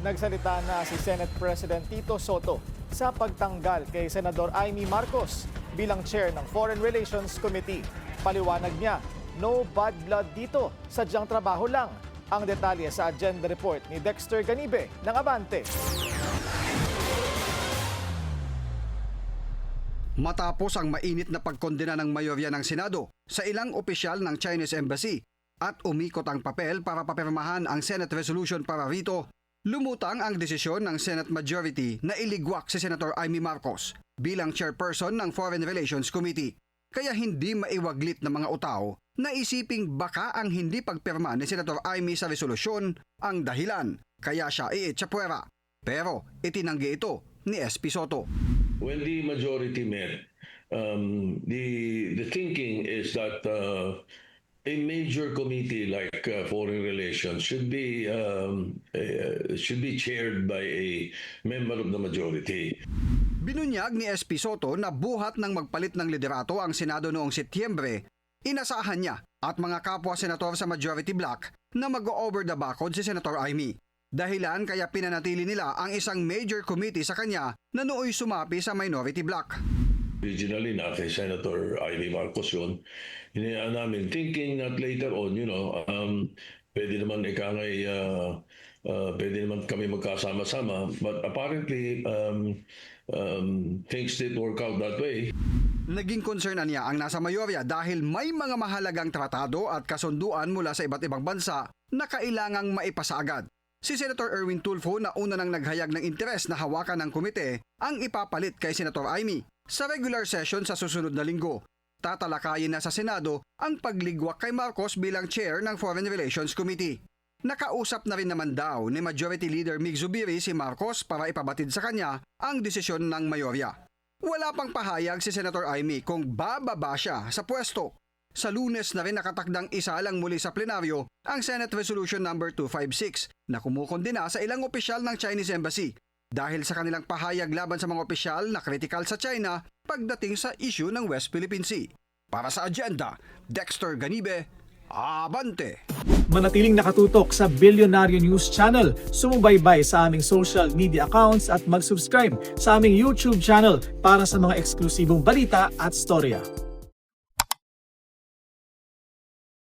Nagsalita na si Senate President Tito Soto sa pagtanggal kay Senador Amy Marcos bilang chair ng Foreign Relations Committee. Paliwanag niya, no bad blood dito, sadyang trabaho lang. Ang detalye sa agenda report ni Dexter Ganibe ng Abante. Matapos ang mainit na pagkondena ng mayorya ng Senado sa ilang opisyal ng Chinese Embassy at umikot ang papel para papirmahan ang Senate resolution para rito, lumutang ang desisyon ng Senate Majority na iligwak si Senator Amy Marcos bilang chairperson ng Foreign Relations Committee. Kaya hindi maiwaglit ng mga utao na isiping baka ang hindi pagpirma ni Senator Amy sa resolusyon ang dahilan kaya siya iitsapwera. Pero itinanggi ito ni SP Soto. When the majority met, the thinking is that a major committee like foreign relations should be chaired by a member of the majority. Binunyag ni SP Soto na buhat ng magpalit ng liderato ang Senado noong Setyembre, inasahan niya at mga kapwa senator sa majority bloc na mag-over the backod si Senator Amy. Dahilan kaya pinanatili nila ang isang major committee sa kanya na nooy sumapi sa minority bloc. Originally na kay Senator Amy Marcos yun, hinayaan namin thinking that later on, pwede naman pwede naman kami magkasama-sama, but apparently things didn't work out that way. Naging konsernan niya ang nasa mayorya dahil may mga mahalagang tratado at kasunduan mula sa iba't ibang bansa na kailangang maipasa agad. Si Senator Erwin Tulfo na una nang naghayag ng interes na hawakan ng komite ang ipapalit kay Senator Amy. Sa regular session sa susunod na linggo, tatalakayin na sa Senado ang pagligwak kay Marcos bilang chair ng Foreign Relations Committee. Nakausap na rin naman daw ni Majority Leader Mig Zubiri si Marcos para ipabatid sa kanya ang desisyon ng mayorya. Wala pang pahayag si Senator Amy kung bababa siya sa pwesto. Sa Lunes na rin nakatakdang isa lang muli sa plenaryo ang Senate Resolution No. 256 na kumukondena sa ilang opisyal ng Chinese Embassy dahil sa kanilang pahayag laban sa mga opisyal na kritikal sa China pagdating sa issue ng West Philippine Sea. Para sa agenda, Dexter Ganibe, Abante! Manatiling nakatutok sa Bilyonaryo News Channel. Sumubaybay sa aming social media accounts at mag-subscribe sa aming YouTube channel para sa mga eksklusibong balita at storya.